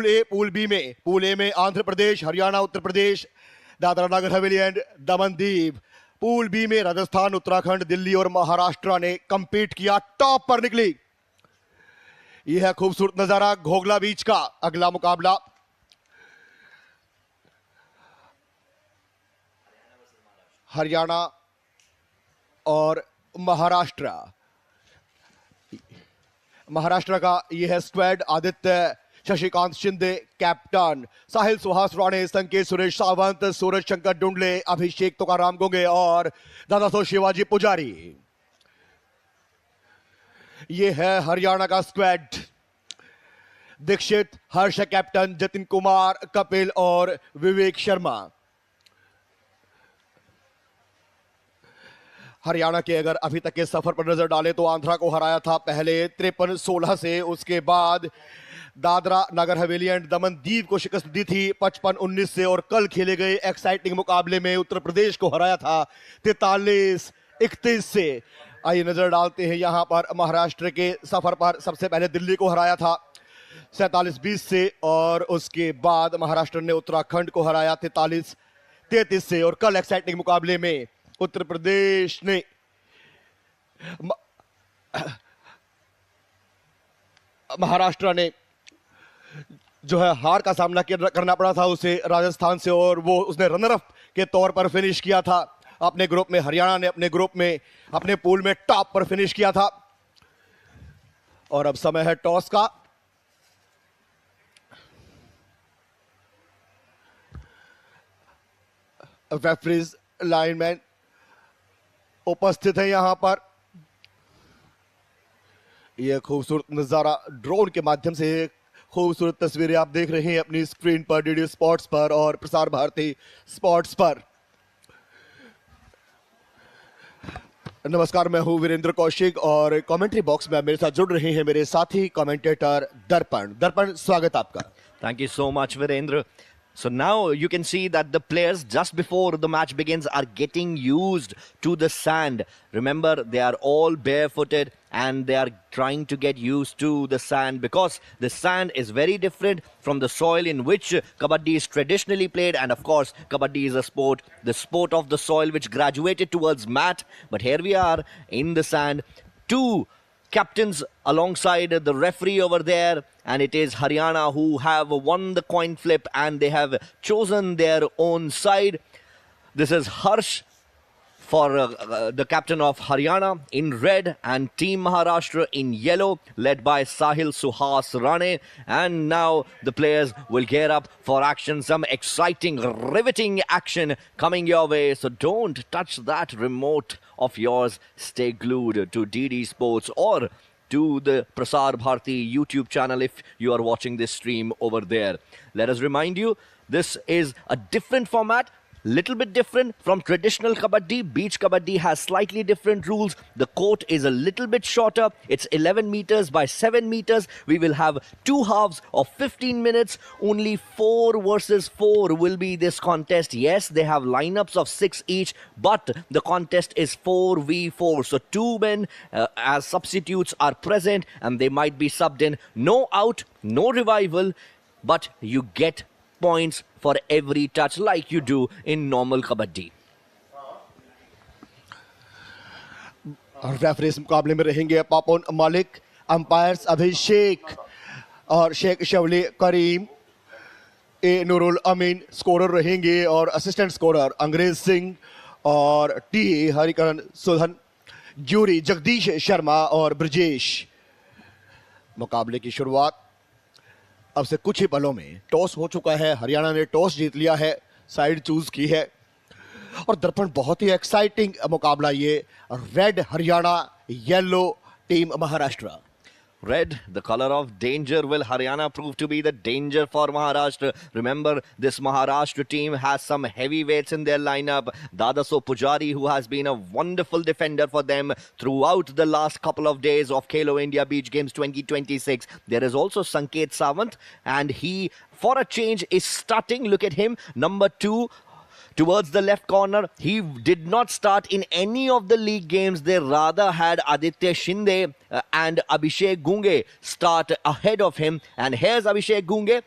Pool B में, pool A में Andhra Pradesh, Haryana, Uttar Pradesh, Dadra Nagar Haveli and Daman Diu. Pool B में राजस्थान, उत्तराखंड, दिल्ली और महाराष्ट्र ने कंपीट किया, टॉप पर निकली। यह है खूबसूरत नजारा घोघला बीच का। अगला मुकाबला हरियाणा और महाराष्ट्र। महाराष्ट्र का यह है स्क्वाड। आदित्य शशिकांत शिंदे कैप्टन, साहिल सुहास राणे, संकेत सुरेश सावंत, सूरज शंकर डुंडले, अभिषेक तुकाराम गोंगे और दादासो शिवाजी पुजारी। ये है हरियाणा का स्क्वाड। दीक्षित, हर्ष कैप्टन, जतिन कुमार, कपिल और विवेक शर्मा। हरियाणा के अगर अभी तक के सफर पर नजर डालें तो आंध्रा को हराया था पहले 53-16 से। उसके बाद दादरा नगर हवेली एंड दमन दीव को शिकस्त दी थी 55-19 से। और कल खेले गए एक्साइटिंग मुकाबले में उत्तर प्रदेश को हराया था 43-31 से। आइए नजर डालते हैं यहां पर महाराष्ट्र के सफर पर। सबसे पहले दिल्ली को हराया था 47-20 से और उसके बाद महाराष्ट्र ने उत्तराखंड को हराया 43-33 से। और कल एक्साइटिंग मुकाबले में उत्तर प्रदेश ने महाराष्ट्र ने जो है हार का सामना करना पड़ा था उसे राजस्थान से, और वो उसने रनर अप के तौर पर फिनिश किया था अपने ग्रुप में। हरियाणा ने अपने ग्रुप में, अपने पूल में टॉप पर फिनिश किया था। और अब समय है टॉस का। रेफरीज, लाइनमैन उपस्थित है यहां पर। यह खूबसूरत नजारा ड्रोन के माध्यम से, खूबसूरत तस्वीरें आप देख रहे हैं अपनी स्क्रीन पर, डीडी स्पोर्ट्स पर और प्रसार भारती स्पोर्ट्स पर। नमस्कार, मैं हूं वीरेंद्र कौशिक और कमेंट्री बॉक्स में मेरे साथ जुड़ रहे हैं मेरे साथी कमेंटेटर दर्पण। दर्पण, स्वागत आपका। Thank you so much, Virendra. So now you can see that the players just before the match begins are getting used to the sand. Remember, they are all barefooted and they are trying to get used to the sand because the sand is very different from the soil in which Kabaddi is traditionally played. And of course, Kabaddi is a sport, the sport of the soil which graduated towards mat. But here we are in the sand. Two captains alongside the referee over there, and it is Haryana who have won the coin flip and they have chosen their own side. This is Harsh for the captain of Haryana in red and Team Maharashtra in yellow, led by Sahil Suhas Rane. And now the players will gear up for action. Some exciting, riveting action coming your way. So don't touch that remote of yours. Stay glued to DD Sports or to the Prasar Bharati YouTube channel if you are watching this stream over there. Let us remind you, this is a different format. Little bit different from traditional Kabaddi. Beach Kabaddi has slightly different rules. The court is a little bit shorter. It's 11 meters by 7 meters. We will have two halves of 15 minutes. Only 4 versus 4 will be this contest. Yes, they have lineups of 6 each, but the contest is 4v4. So 2 men as substitutes are present and they might be subbed in. No out, no revival, but you get points for every touch like you do in normal kabaddi. Referees मुकाबले में रहेंगे पापोन मालिक, umpires अभिषेक और शेख शवली करीम, ए नूरुल अमीन scorer रहेंगे और assistant scorer अंग्रेज सिंह और T हरिकरण Sudhan, jury Jagdish Sharma और ब्रजेश। मुकाबले की शुरुआत अब से कुछ ही पलों में। टॉस हो चुका है, हरियाणा ने टॉस जीत लिया है, साइड चूज की है। और दर्पण, बहुत ही एक्साइटिंग मुकाबला ये। Red Haryana, yellow team Maharashtra. Red, the color of danger. Will Haryana prove to be the danger for Maharashtra? Remember, this Maharashtra team has some heavyweights in their lineup. Dadaso Pujari, who has been a wonderful defender for them throughout the last couple of days of Khelo India Beach Games 2026. There is also Sanket Sawant, and he, for a change, is starting. Look at him, number 2. Towards the left corner, he did not start in any of the league games. They rather had Aditya Shinde and Abhishek Gunge start ahead of him. And here's Abhishek Gunge.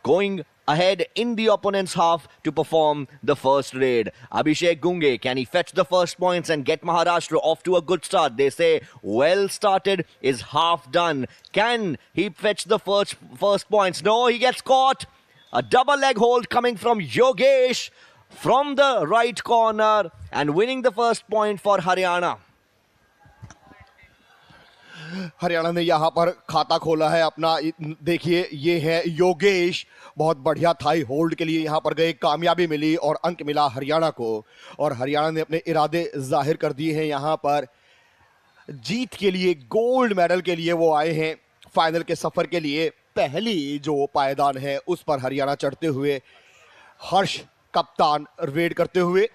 going ahead in the opponent's half to perform the first raid. Abhishek Gunge, can he fetch the first points and get Maharashtra off to a good start? They say well started is half done. Can he fetch the first points? No, he gets caught. A double leg hold coming from Yogesh from the right corner and winning the first point for Haryana. Haryana ने यहाँ पर खाता खोला है अपना। देखिए ये है योगेश, बहुत बढ़िया थाई होल्ड के लिए यहाँ पर गए, कामयाबी मिली और अंक मिला हरियाणा को। और हरियाणा ने अपने इरादे जाहिर कर दिए हैं, यहाँ पर जीत के लिए, गोल्ड मेडल के लिए वो आए हैं। फाइनल के सफर के लिए पहली जो पायदान है उस पर हरियाणा चढ़ते हुए हर्ष कप्तान रेड करते हुए।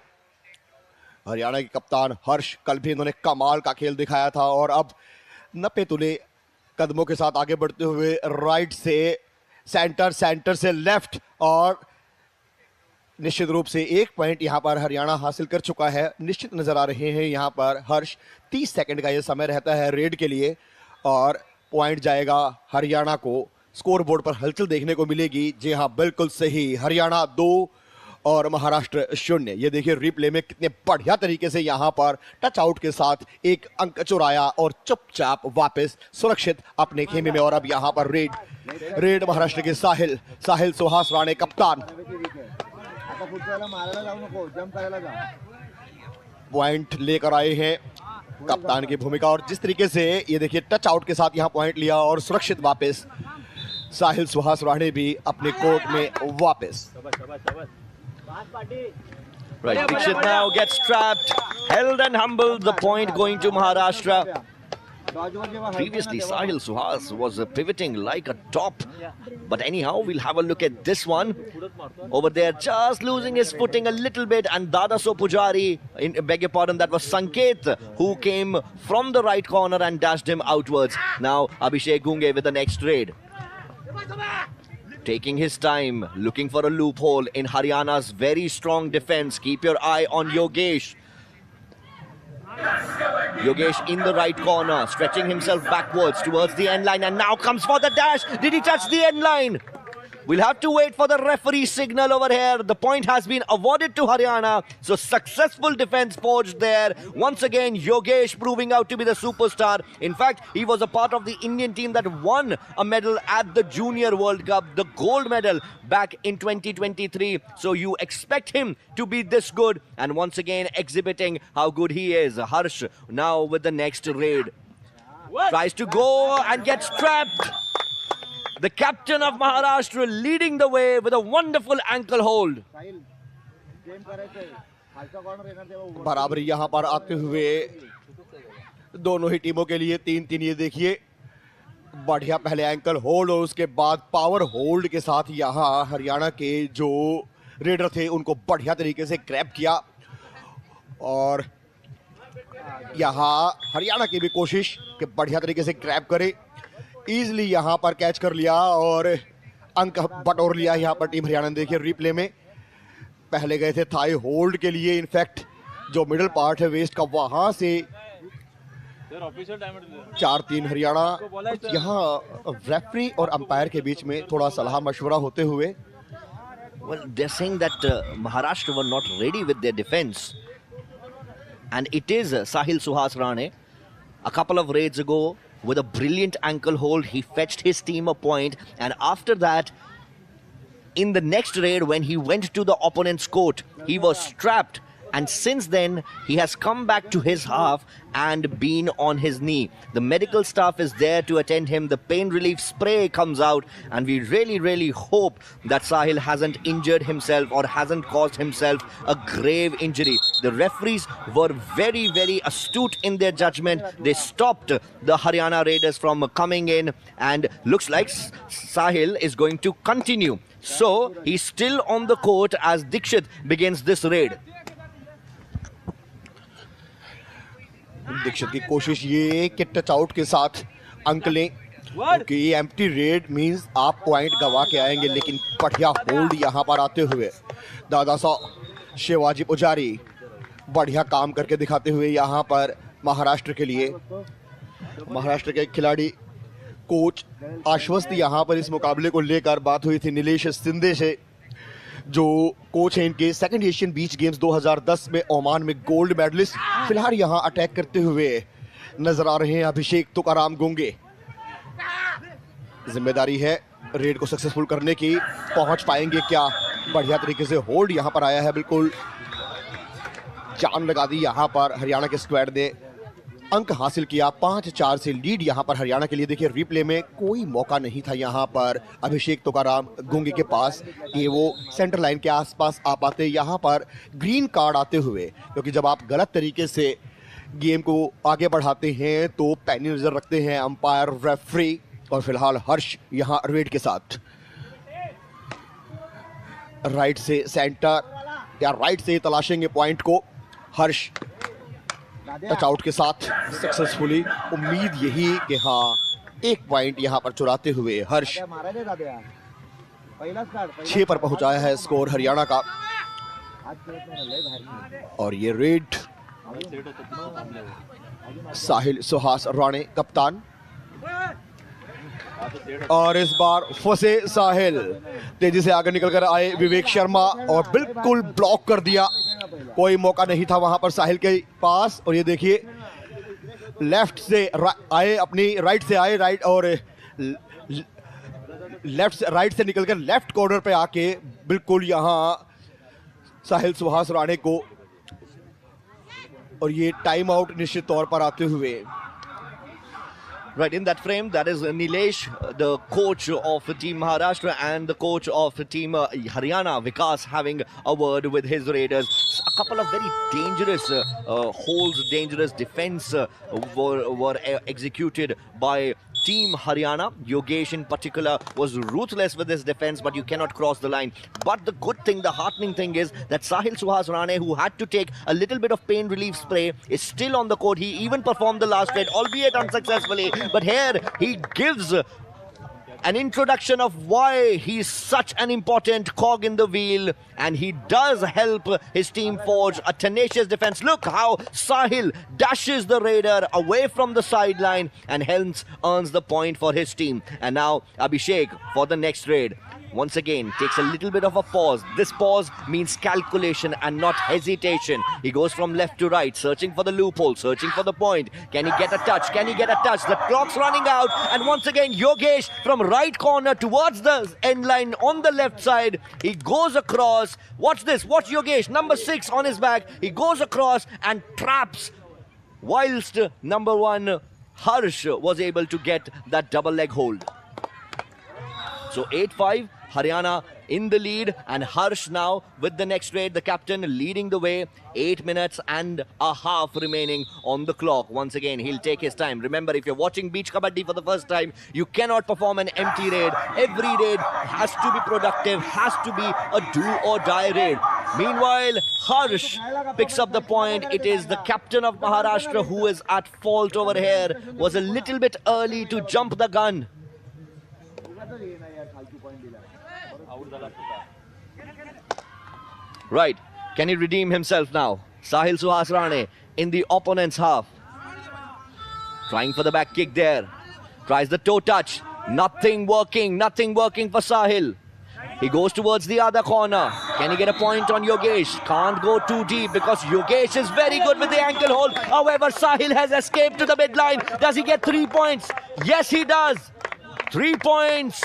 हरियाणा के कप्तान हर्ष, कल भी इन्होंने कमाल का खेल दिखाया था और अब नपे तुले कदमों के साथ आगे बढ़ते हुए राइट से सेंटर, सेंटर से लेफ्ट, और निश्चित रूप से एक पॉइंट यहां पर हरियाणा हासिल कर चुका है। निश्चित नजर आ रहे हैं यहां पर हर्ष। 30 सेकंड का यह समय रहता है रेड के लिए और पॉइंट जाएगा हरियाणा को। स्कोर बोर्ड पर हलचल देखने को मिलेगी। जी हां, बिल्कुल सही, हरियाणा 2 और महाराष्ट्र 0। ये देखिए रिप्ले में कितने बढ़िया तरीके से यहां पर टच आउट के साथ एक अंक चुराया और चुपचाप वापस सुरक्षित अपने खेमे में। और अब यहां पर रेड महाराष्ट्र के साहिल सुहास राणे कप्तान पॉइंट लेकर आए हैं, कप्तान की भूमिका। और जिस तरीके से ये देखिए टच आउट के साथ यहां पॉइंट लिया और सुरक्षित वापस साहिल सुहास राणे भी अपने कोर्ट में वापस। Right, Dixit now gets trapped, held and humbled. The point going to Maharashtra. Previously, Sahil Suhas was pivoting like a top. But anyhow, we'll have a look at this one. Over there, just losing his footing a little bit. And Dadaso Pujari, beg your pardon, that was Sanket, who came from the right corner and dashed him outwards. Now, Abhishek Gunge with the next raid. Taking his time, looking for a loophole in Haryana's very strong defense. Keep your eye on Yogesh. Yogesh in the right corner, stretching himself backwards towards the end line, and now comes for the dash. Did he touch the end line? We'll have to wait for the referee signal over here. The point has been awarded to Haryana. So successful defense forged there. Once again, Yogesh proving out to be the superstar. In fact, he was a part of the Indian team that won a medal at the Junior World Cup, the gold medal back in 2023. So you expect him to be this good. And once again, exhibiting how good he is. Harsh now with the next raid. Tries to go and gets trapped. The captain of Maharashtra leading the way with a wonderful ankle hold. बराबरी यहां पर आते हुए दोनों ही टीमों के लिए 3-3। ये देखिए बढ़िया पहले एंकल होल्ड और उसके बाद पावर होल्ड के साथ यहां हरियाणा के जो रेडर थे उनको बढ़िया तरीके से ग्रैब किया। और यहां हरियाणा की भी कोशिश कि बढ़िया तरीके से ग्रैब करे, इजीली यहां पर कैच कर लिया और अंक बटोर लिया यहां पर टीम हरियाणा ने। देखिए रिप्ले में पहले गए थे थाई होल्ड के लिए, इनफैक्ट जो मिडिल पार्ट है वेस्ट का वहां से 4-3 हरियाणा। यहां रेफरी और अंपायर के बीच में थोड़ा सलाह मशवरा होते हुए Well, they're saying that Maharashtra were not ready with their defense. And it is Sahil Suhas Rane. A couple of raids ago, with a brilliant ankle hold, he fetched his team a point. And after that, in the next raid, when he went to the opponent's court, he was trapped. And since then, he has come back to his half and been on his knee. The medical staff is there to attend him. The pain relief spray comes out. And we really hope that Sahil hasn't injured himself or hasn't caused himself a grave injury. The referees were very astute in their judgment. They stopped the Haryana Raiders from coming in. And looks like Sahil is going to continue. So, he's still on the court as Dixit begins this raid. Dixit की कोशिश ये कि touch out के साथ अंक लें, क्योंकि ये एम्प्टी रेड मींस आप पॉइंट गवा के आएंगे। लेकिन बढ़िया होल्ड यहां पर आते हुए दादासा शिवाजी पुजारी बढ़िया काम करके दिखाते हुए यहां पर महाराष्ट्र के लिए, महाराष्ट्र के खिलाड़ी कोच आश्वस्त यहाँ पर इस मुकाबले को लेकर बात हुई थी नीलेश सिंधे से, जो कोच हैं इनके, सेकंड एशियन बीच गेम्स 2010 में ओमान में गोल्ड मेडलिस्ट। फिलहाल यहाँ अटैक करते हुए नजर आ रहे हैं अभिषेक तुकाराम गुंगे। जिम्मेदारी है रेड को सक्सेसफुल करने की, पहुंच पाएंगे क्या? बढ़िया तरीके से होल्ड यहाँ पर आया है, बिल्कुल जान लगा दी यहाँ पर हरियाणा के स्क्वाड ने, अंक हासिल किया। 5-4 से लीड यहाँ पर हरियाणा के लिए। देखिए रिप्ले में कोई मौका नहीं था यहाँ पर अभिषेक तुकाराम गुंगे के पास कि वो सेंटर लाइन के आसपास आ पाते। यहाँ पर ग्रीन कार्ड आते हुए, क्योंकि जब आप गलत तरीके से गेम को आगे बढ़ाते हैं तो पैनी नजर रखते हैं अंपायर, रेफरी। और फिलहाल हर्ष यहाँ रेड के साथ राइट से सेंटर या राइट से तलाशेंगे पॉइंट को। हर्ष टच आउट के साथ सक्सेसफुली। उम्मीद यही कि हाँ एक पॉइंट यहाँ पर चुराते हुए हर्ष 6 पर पहुंचाया है स्कोर हरियाणा का। और ये रेड साहिल सुहास राणे कप्तान, और इस बार फंसे साहिल। तेजी से आगे निकल कर आए विवेक शर्मा और बिल्कुल ब्लॉक कर दिया। कोई मौका नहीं था वहां पर साहिल के पास। और ये देखिए लेफ्ट से आए, अपनी राइट से आए, राइट और लेफ्ट से राइट से निकलकर लेफ्ट कॉर्नर पे आके बिल्कुल यहां साहिल सुहास राणे को, और ये टाइम आउट निश्चित तौर पर आते हुए। Right, in that frame, that is Nilesh, the coach of Team Maharashtra, and the coach of Team Haryana, Vikas, having a word with his Raiders. A couple of very dangerous holes, dangerous defense were executed by Team Haryana. Yogesh in particular was ruthless with his defense, but you cannot cross the line. But the good thing, the heartening thing is that Sahil Suhas Rane, who had to take a little bit of pain relief spray, is still on the court. He even performed the last raid, albeit unsuccessfully. But here he gives an introduction of why he's such an important cog in the wheel, and he does help his team forge a tenacious defense. Look how Sahil dashes the raider away from the sideline and hence earns the point for his team. And now Abhishek for the next raid once again takes a little bit of a pause. This pause means calculation and not hesitation. He goes from left to right, searching for the loophole, searching for the point. Can he get a touch? Can he get a touch? The clock's running out, and once again Yogesh from right corner towards the end line on the left side. He goes across. Watch this. Watch Yogesh, number 6 on his back. He goes across and traps, whilst number 1 Harsh was able to get that double leg hold. So 8-5, Haryana in the lead, and Harsh now with the next raid, the captain leading the way. 8 minutes and a half remaining on the clock. Once again, he'll take his time. Remember, if you're watching Beach Kabaddi for the first time, you cannot perform an empty raid. Every raid has to be productive, has to be a do or die raid. Meanwhile, Harsh picks up the point. It is the captain of Maharashtra who is at fault over here. Was a little bit early to jump the gun. Right, can he redeem himself now? Sahil Suhas Rane in the opponent's half. Trying for the back kick there. Tries the toe touch. Nothing working for Sahil. He goes towards the other corner. Can he get a point on Yogesh? Can't go too deep because Yogesh is very good with the ankle hold. However, Sahil has escaped to the midline. Does he get 3 points? Yes, he does. 3 points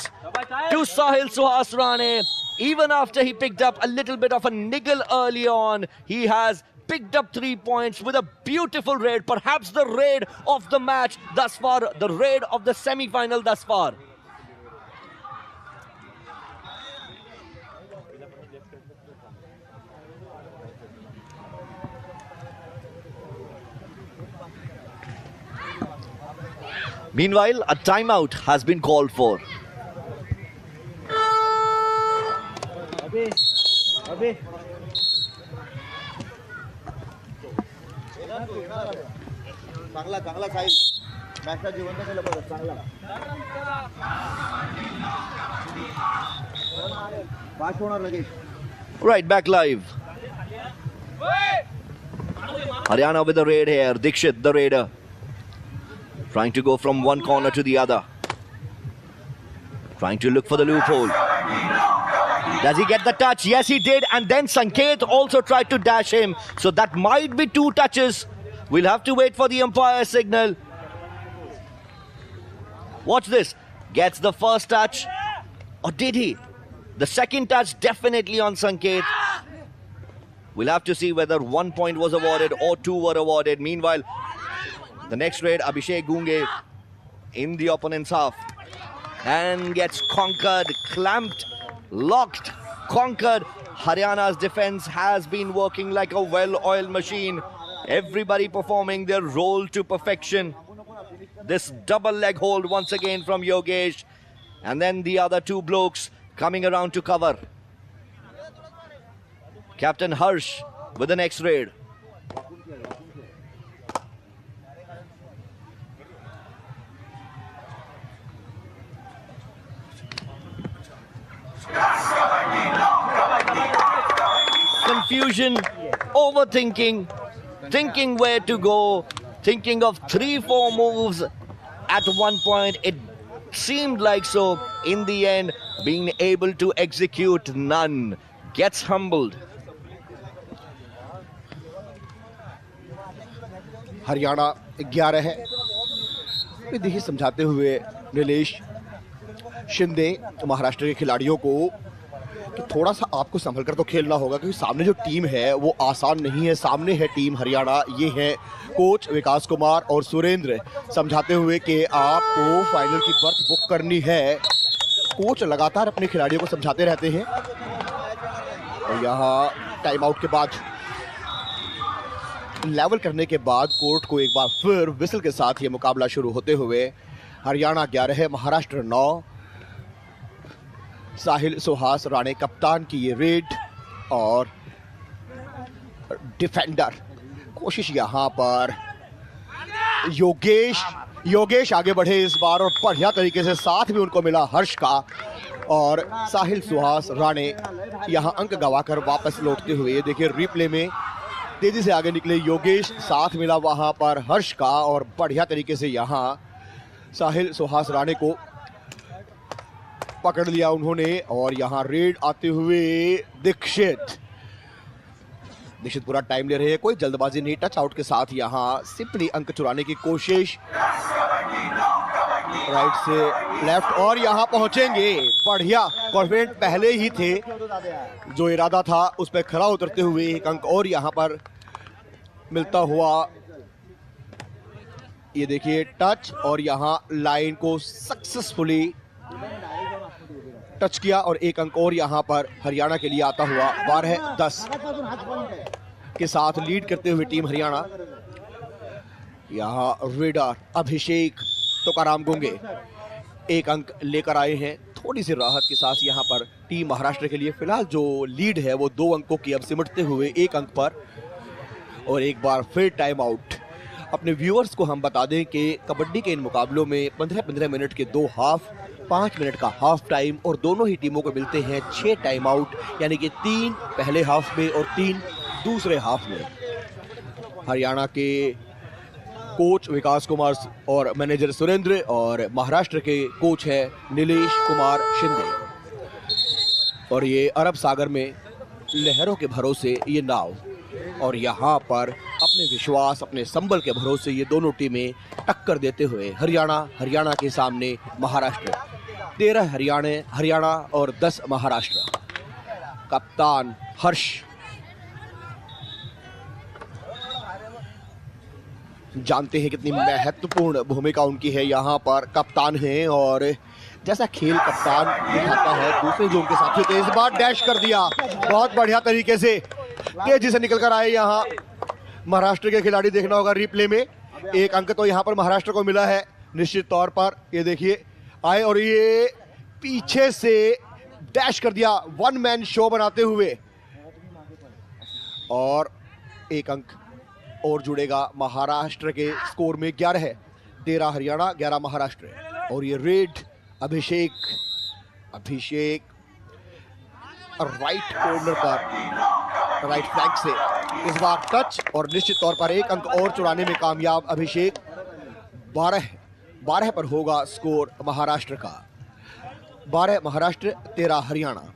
to Sahil Suhas Rane. Even after he picked up a little bit of a niggle early on, he has picked up 3 points with a beautiful raid. Perhaps the raid of the match thus far, the raid of the semi-final thus far. Meanwhile, a timeout has been called for. चांगला साहिल मॅचला जिवंत केलं बघ चांगला पास होणार लगेच. Right, back live. Haryana with the raid here. Dikshit, the raider, trying to go from one corner to the other. trying to look for the loophole. Does he get the touch? Yes, he did. And then Sanket also tried to dash him. So that might be 2 touches. We'll have to wait for the umpire signal. Watch this. Gets the first touch. Or did he? The second touch definitely on Sanket. We'll have to see whether 1 point was awarded or 2 were awarded. Meanwhile, the next raid, Abhishek Gunge in the opponent's half. And gets conquered, clamped, locked, conquered. Haryana's defense has been working like a well-oiled machine. Everybody performing their role to perfection. This double leg hold once again from Yogesh. And then the other 2 blokes coming around to cover. Captain Harsh with the next raid. Confusion, overthinking, thinking where to go, thinking of 3-4 moves at one point. It seemed like so. In the end, being able to execute none. Gets humbled. Haryana 11 है। देखिए समझाते हुए नीलेश शिंदे महाराष्ट्र के खिलाड़ियों को कि थोड़ा सा आपको संभल कर तो खेलना होगा, क्योंकि सामने जो टीम है वो आसान नहीं है। सामने है टीम हरियाणा, ये है कोच विकास कुमार और सुरेंद्र, समझाते हुए कि आपको फाइनल की बर्थ बुक करनी है। कोच लगातार अपने खिलाड़ियों को समझाते रहते हैं। और यहाँ टाइम आउट के बाद, लेवल करने के बाद कोर्ट को एक बार फिर विसल के साथ ये मुकाबला शुरू होते हुए हरियाणा 11 है, महाराष्ट्र 9। साहिल सुहास राणे कप्तान की ये रेड और डिफेंडर कोशिश यहाँ पर योगेश आगे बढ़े इस बार और बढ़िया तरीके से साथ भी उनको मिला हर्ष का। और साहिल सुहास राणे यहाँ अंक गवाकर वापस लौटते हुए, ये देखिए रिप्ले में तेजी से आगे निकले योगेश, साथ मिला वहां पर हर्ष का और बढ़िया तरीके से यहां साहिल सुहास राणे को पकड़ लिया उन्होंने। और यहां रेड आते हुए दीक्षित पूरा टाइम ले रहे हैं, कोई जल्दबाजी नहीं। टच आउट के साथ यहां सिंपली अंक चुराने की कोशिश, राइट से लेफ्ट और यहां पहुंचेंगे। बढ़िया, कॉन्फिडेंट पहले ही थे, जो इरादा था उस पर खरा उतरते हुए एक अंक और यहां पर मिलता हुआ। ये देखिए टच और यहां लाइन को सक्सेसफुली टच किया और एक अंक और यहां पर हरियाणा के लिए आता हुआ। 12-10 के साथ लीड करते हुए टीम हरियाणा। यहां रेडर अभिषेक तुकाराम गुंगे एक अंक लेकर आए हैं। थोड़ी सी राहत के साथ यहां पर टीम महाराष्ट्र के लिए फिलहाल जो लीड है वो 2 अंकों की अब सिमटते हुए 1 अंक पर। और एक बार फिर टाइम आउट। अपने व्यूअर्स को हम बता दें कि कबड्डी के इन मुकाबलों में 15-15 मिनट के 2 हाफ, 5 मिनट का हाफ टाइम और दोनों ही टीमों को मिलते हैं 6 टाइम आउट, यानी कि 3 पहले हाफ में और 3 दूसरे हाफ में। हरियाणा के कोच विकास कुमार और मैनेजर सुरेंद्र और महाराष्ट्र के कोच है नीलेश कुमार शिंदे। और ये अरब सागर में लहरों के भरोसे ये नाव, और यहाँ पर अपने विश्वास, अपने संबल के भरोसे ये दोनों टीमें टक्कर देते हुए हरियाणा के सामने महाराष्ट्र। 13 हरियाणा और 10 महाराष्ट्र। कप्तान हर्ष जानते हैं कितनी महत्वपूर्ण भूमिका उनकी है, यहाँ पर कप्तान हैं और जैसा खेल कप्तान दिखाता है दूसरे जोन के साथ तो इस बार डैश कर दिया। बहुत बढ़िया तरीके से तेजी से निकल कर आए यहाँ महाराष्ट्र के खिलाड़ी। देखना होगा रिप्ले में, 1 अंक तो यहाँ पर महाराष्ट्र को मिला है निश्चित तौर पर। ये देखिए आए और ये पीछे से डैश कर दिया 1 मैन शो बनाते हुए, और 1 अंक और जुड़ेगा महाराष्ट्र के स्कोर में। 11 है, 13 हरियाणा 11 महाराष्ट्र। और ये रेड अभिषेक राइट कॉर्नर पर राइट फ्लैंक से इस बार टच और निश्चित तौर पर 1 अंक और चुराने में कामयाब अभिषेक। 12 पर होगा स्कोर महाराष्ट्र का। 12 महाराष्ट्र, 13 हरियाणा।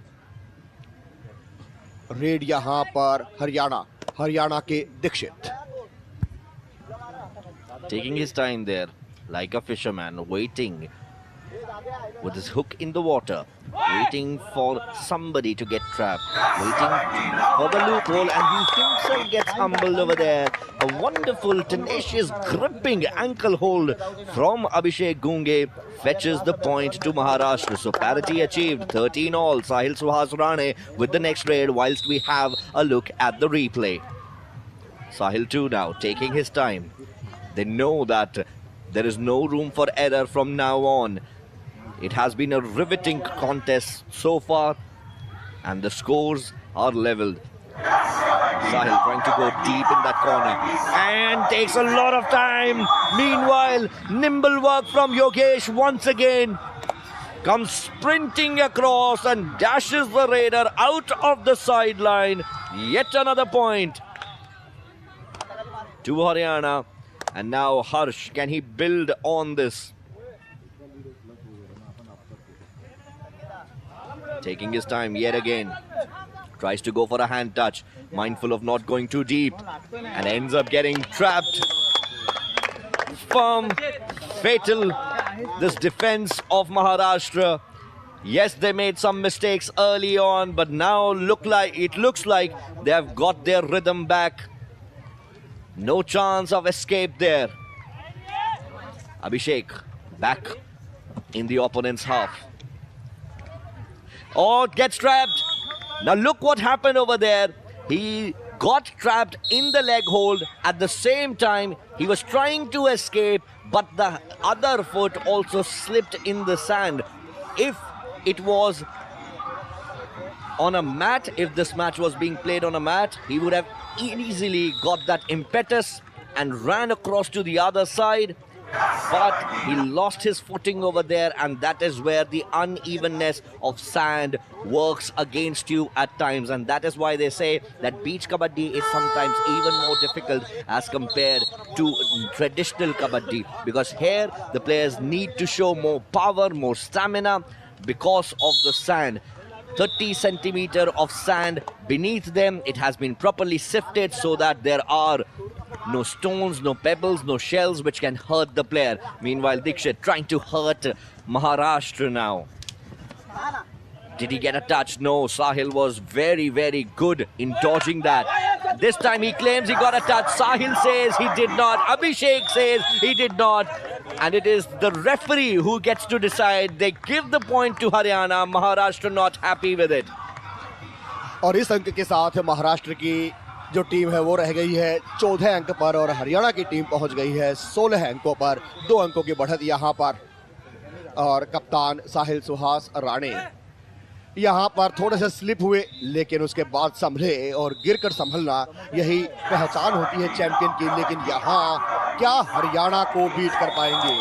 रेड यहां पर हरियाणा के Dixit. Taking his time there, like a fisherman, waiting with his hook in the water, waiting for somebody to get trapped, waiting for the loophole, and he himself gets humbled over there. A wonderful, tenacious, gripping ankle hold from Abhishek Gunge fetches the point to Maharashtra. So parity achieved, 13 all. Sahil Suhas Rane with the next raid whilst we have a look at the replay. Sahil too now taking his time. They know that there is no room for error from now on. It has been a riveting contest so far, and the scores are leveled. Sahil trying to go deep in that corner and takes a lot of time. Meanwhile, nimble work from Yogesh once again. Comes sprinting across and dashes the raider out of the sideline. Yet another point to Haryana. And now Harsh, can he build on this? Taking his time yet again. Tries to go for a hand touch. Mindful of not going too deep. And ends up getting trapped. Firm, fatal, this defense of Maharashtra. Yes, they made some mistakes early on, but now it looks like they have got their rhythm back. No chance of escape there. Abhishek back in the opponent's half. Oh, gets trapped. Now look what happened over there. He got trapped in the leg hold. At the same time, he was trying to escape, but the other foot also slipped in the sand. If it was on a mat, if this match was being played on a mat, he would have easily got that impetus and ran across to the other side. But he lost his footing over there, and that is where the unevenness of sand works against you at times. And that is why they say that beach kabaddi is sometimes even more difficult as compared to traditional kabaddi, because here the players need to show more power, more stamina because of the sand. 30 centimeter of sand beneath them. It has been properly sifted so that there are no stones, no pebbles, no shells which can hurt the player. Meanwhile, Dikshit trying to hurt Maharashtra now. Did he get a touch? No, Sahil was very, very good in dodging that. This time he claims he got a touch. Sahil says he did not. Abhishek says he did not. And it is the referee who gets to decide. They give the point to Haryana. Maharashtra not happy with it. और इस अंक के साथ महाराष्ट्र की जो team है वो रह गई है 14 अंक पर, और हरियाणा की टीम पहुंच गई है 16 अंकों पर। 2 अंकों की बढ़त यहां पर। और कप्तान साहिल सुहास राणे यहां पर थोड़े से स्लिप हुए, लेकिन उसके बाद संभले, और गिरकर संभलना यही पहचान होती है चैंपियन की। लेकिन यहां क्या हरियाणा को बीट कर पाएंगे?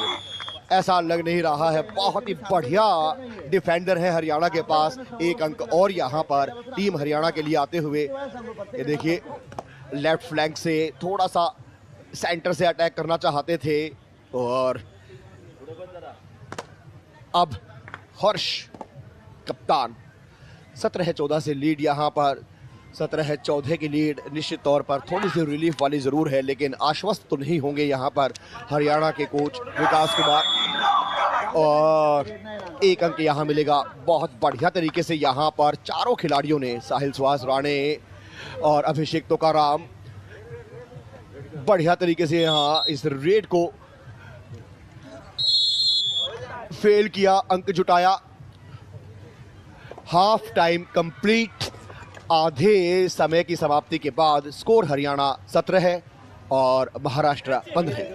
ऐसा लग नहीं रहा है। बहुत ही बढ़िया डिफेंडर है हरियाणा के पास। 1 अंक और यहां पर टीम हरियाणा के लिए आते हुए। ये देखिए, लेफ्ट फ्लैंक से थोड़ा सा सेंटर से अटैक करना चाहते थे, और अब हर्ष कप्तान 17-14 से लीड यहां पर। 17-14 की लीड निश्चित तौर पर थोड़ी सी रिलीफ वाली जरूर है, लेकिन आश्वस्त तो नहीं होंगे यहां पर हरियाणा के कोच विकास कुमार। और 1 अंक यहां मिलेगा। बहुत बढ़िया तरीके से यहां पर चारों खिलाड़ियों ने, साहिल सुहास राणे और अभिषेक तोकाराम, बढ़िया तरीके से यहां इस रेड को फेल किया, अंक जुटाया। Half time complete. आधे समय की समाप्ति के बाद स्कोर हरियाणा 17 है और महाराष्ट्र 15 है।